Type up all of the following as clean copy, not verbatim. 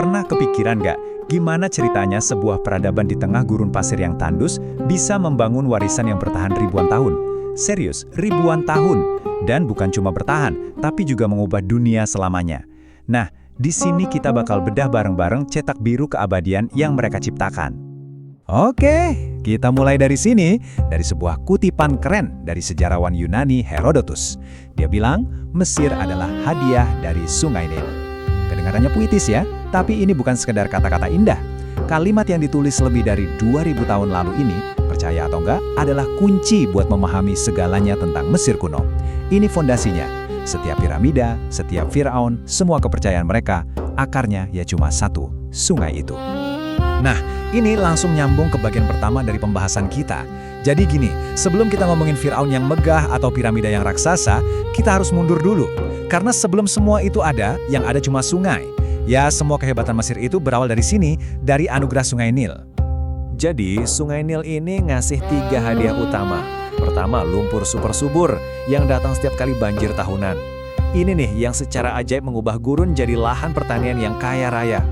Pernah kepikiran nggak gimana ceritanya sebuah peradaban di tengah gurun pasir yang tandus bisa membangun warisan yang bertahan ribuan tahun? Serius, ribuan tahun. Dan bukan cuma bertahan, tapi juga mengubah dunia selamanya. Nah, di sini kita bakal bedah bareng-bareng cetak biru keabadian yang mereka ciptakan. Oke, kita mulai dari sini, dari sebuah kutipan keren dari sejarawan Yunani Herodotus. Dia bilang, Mesir adalah hadiah dari Sungai Nil. Kedengarannya puitis ya, tapi ini bukan sekedar kata-kata indah. Kalimat yang ditulis lebih dari 2000 tahun lalu ini, percaya atau enggak, adalah kunci buat memahami segalanya tentang Mesir kuno. Ini fondasinya. Setiap piramida, setiap Firaun, semua kepercayaan mereka, akarnya ya cuma satu, sungai itu. Nah, ini langsung nyambung ke bagian pertama dari pembahasan kita. Jadi gini, sebelum kita ngomongin Firaun yang megah atau piramida yang raksasa, kita harus mundur dulu. Karena sebelum semua itu ada, yang ada cuma sungai. Ya, semua kehebatan Mesir itu berawal dari sini, dari anugerah Sungai Nil. Jadi, Sungai Nil ini ngasih 3 hadiah utama. Pertama, lumpur super subur, yang datang setiap kali banjir tahunan. Ini nih, yang secara ajaib mengubah gurun jadi lahan pertanian yang kaya raya.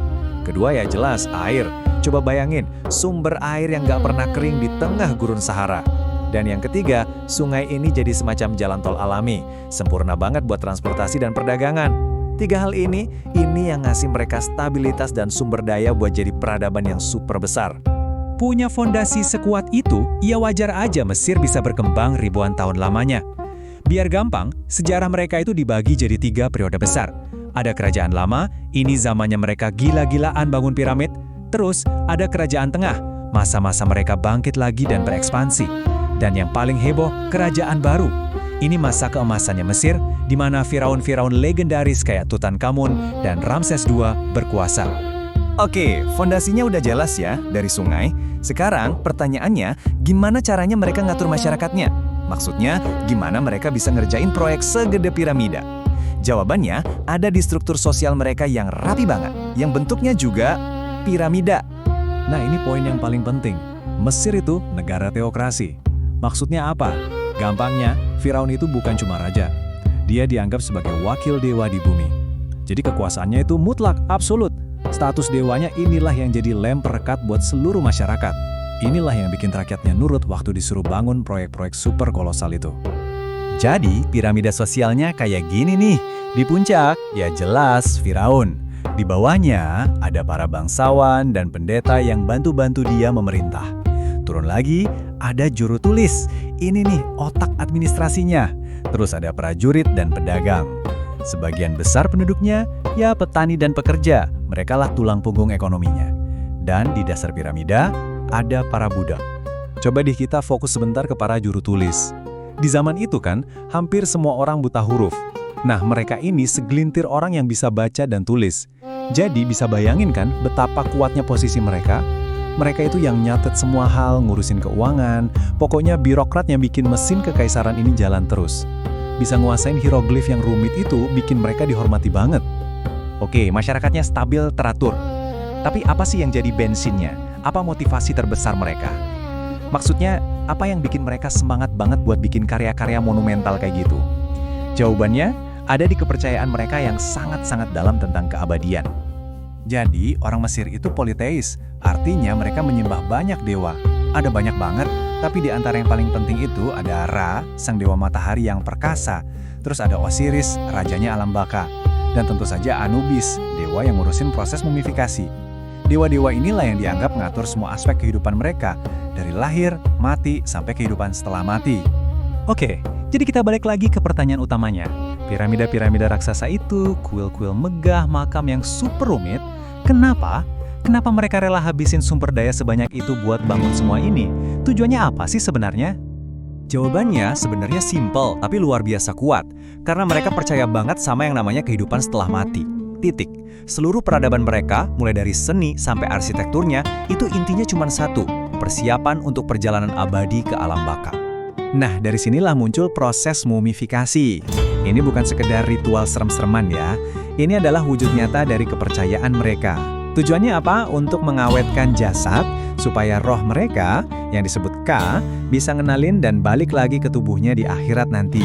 Kedua ya jelas, air. Coba bayangin, sumber air yang gak pernah kering di tengah gurun Sahara. Dan yang ketiga, sungai ini jadi semacam jalan tol alami, sempurna banget buat transportasi dan perdagangan. 3 hal ini yang ngasih mereka stabilitas dan sumber daya buat jadi peradaban yang super besar. Punya fondasi sekuat itu, ya wajar aja Mesir bisa berkembang ribuan tahun lamanya. Biar gampang, sejarah mereka itu dibagi jadi 3 periode besar. Ada kerajaan lama, ini zamannya mereka gila-gilaan bangun piramid. Terus, ada kerajaan tengah, masa-masa mereka bangkit lagi dan berekspansi. Dan yang paling heboh, kerajaan baru. Ini masa keemasannya Mesir, di mana firaun-firaun legendaris kayak Tutankhamun dan Ramses II berkuasa. Oke, fondasinya udah jelas ya, dari sungai. Sekarang, pertanyaannya, gimana caranya mereka ngatur masyarakatnya? Maksudnya, gimana mereka bisa ngerjain proyek segede piramida? Jawabannya, ada di struktur sosial mereka yang rapi banget, yang bentuknya juga piramida. Nah, ini poin yang paling penting. Mesir itu negara teokrasi. Maksudnya apa? Gampangnya, Firaun itu bukan cuma raja. Dia dianggap sebagai wakil dewa di bumi. Jadi kekuasaannya itu mutlak, absolut. Status dewanya inilah yang jadi lem perekat buat seluruh masyarakat. Inilah yang bikin rakyatnya nurut waktu disuruh bangun proyek-proyek super kolosal itu. Jadi, piramida sosialnya kayak gini nih. Di puncak, ya jelas Firaun. Di bawahnya, ada para bangsawan dan pendeta yang bantu-bantu dia memerintah. Turun lagi, ada juru tulis. Ini nih, otak administrasinya. Terus ada prajurit dan pedagang. Sebagian besar penduduknya, ya petani dan pekerja. Merekalah tulang punggung ekonominya. Dan di dasar piramida, ada para budak. Coba deh kita fokus sebentar ke para juru tulis. Di zaman itu kan, hampir semua orang buta huruf. Nah, mereka ini segelintir orang yang bisa baca dan tulis. Jadi bisa bayangin kan betapa kuatnya posisi mereka? Mereka itu yang nyatet semua hal, ngurusin keuangan, pokoknya birokrat yang bikin mesin kekaisaran ini jalan terus. Bisa nguasain hieroglif yang rumit itu bikin mereka dihormati banget. Oke, masyarakatnya stabil, teratur. Tapi apa sih yang jadi bensinnya? Apa motivasi terbesar mereka? Maksudnya, apa yang bikin mereka semangat banget buat bikin karya-karya monumental kayak gitu? Jawabannya ada di kepercayaan mereka yang sangat-sangat dalam tentang keabadian. Jadi, orang Mesir itu politeis, artinya mereka menyembah banyak dewa. Ada banyak banget, tapi di antara yang paling penting itu ada Ra, sang dewa matahari yang perkasa. Terus ada Osiris, rajanya alam baka. Dan tentu saja Anubis, dewa yang ngurusin proses mumifikasi. Dewa-dewa inilah yang dianggap mengatur semua aspek kehidupan mereka, dari lahir, mati, sampai kehidupan setelah mati. Oke, jadi kita balik lagi ke pertanyaan utamanya. Piramida-piramida raksasa itu, kuil-kuil megah, makam yang super rumit. Kenapa? Kenapa mereka rela habisin sumber daya sebanyak itu buat bangun semua ini? Tujuannya apa sih sebenarnya? Jawabannya sebenarnya simpel, tapi luar biasa kuat. Karena mereka percaya banget sama yang namanya kehidupan setelah mati. Titik. Seluruh peradaban mereka, mulai dari seni sampai arsitekturnya, itu intinya cuma satu, persiapan untuk perjalanan abadi ke alam baka. Nah, dari sinilah muncul proses mumifikasi. Ini bukan sekedar ritual serem-sereman ya. Ini adalah wujud nyata dari kepercayaan mereka. Tujuannya apa? Untuk mengawetkan jasad, supaya roh mereka, yang disebut Ka, bisa ngenalin dan balik lagi ke tubuhnya di akhirat nanti.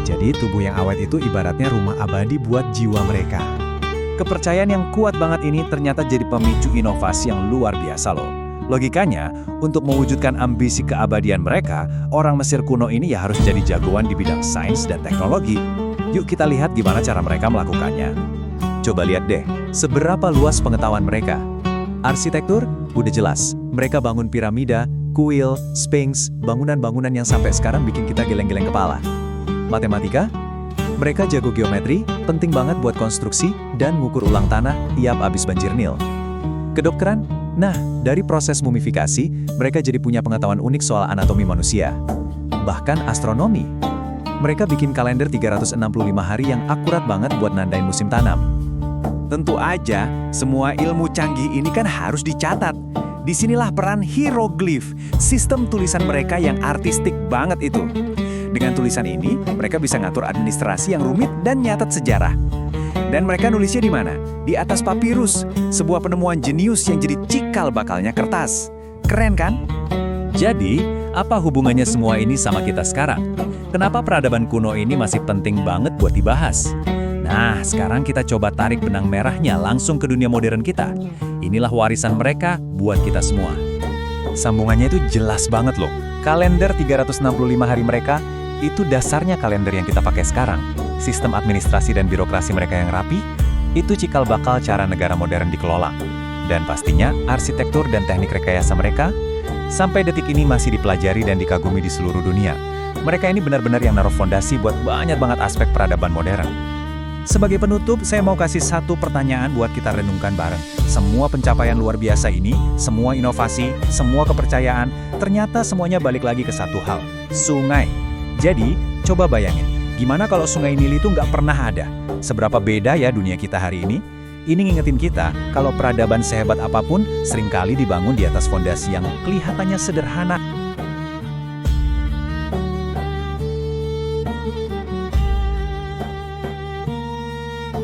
Jadi tubuh yang awet itu ibaratnya rumah abadi buat jiwa mereka. Kepercayaan yang kuat banget ini ternyata jadi pemicu inovasi yang luar biasa loh. Logikanya, untuk mewujudkan ambisi keabadian mereka, orang Mesir kuno ini ya harus jadi jagoan di bidang sains dan teknologi. Yuk kita lihat gimana cara mereka melakukannya. Coba lihat deh, seberapa luas pengetahuan mereka. Arsitektur? Udah jelas. Mereka bangun piramida, kuil, sphinx, bangunan-bangunan yang sampai sekarang bikin kita geleng-geleng kepala. Matematika? Mereka jago geometri, penting banget buat konstruksi, dan ngukur ulang tanah tiap abis banjir Nil. Kedokteran? Nah, dari proses mumifikasi, mereka jadi punya pengetahuan unik soal anatomi manusia. Bahkan astronomi. Mereka bikin kalender 365 hari yang akurat banget buat nandain musim tanam. Tentu aja, semua ilmu canggih ini kan harus dicatat. Disinilah peran hieroglif, sistem tulisan mereka yang artistik banget itu. Dengan tulisan ini, mereka bisa ngatur administrasi yang rumit dan nyatat sejarah. Dan mereka nulisnya di mana? Di atas papirus, sebuah penemuan jenius yang jadi cikal bakalnya kertas. Keren kan? Jadi, apa hubungannya semua ini sama kita sekarang? Kenapa peradaban kuno ini masih penting banget buat dibahas? Nah, sekarang kita coba tarik benang merahnya langsung ke dunia modern kita. Inilah warisan mereka buat kita semua. Sambungannya itu jelas banget loh. Kalender 365 hari mereka, itu dasarnya kalender yang kita pakai sekarang. Sistem administrasi dan birokrasi mereka yang rapi, itu cikal bakal cara negara modern dikelola. Dan pastinya, arsitektur dan teknik rekayasa mereka, sampai detik ini masih dipelajari dan dikagumi di seluruh dunia. Mereka ini benar-benar yang naruh fondasi buat banyak banget aspek peradaban modern. Sebagai penutup, saya mau kasih satu pertanyaan buat kita renungkan bareng. Semua pencapaian luar biasa ini, semua inovasi, semua kepercayaan, ternyata semuanya balik lagi ke satu hal, sungai. Jadi, coba bayangin, gimana kalau sungai Nil itu nggak pernah ada? Seberapa beda ya dunia kita hari ini? Ini ngingetin kita, kalau peradaban sehebat apapun, seringkali dibangun di atas fondasi yang kelihatannya sederhana,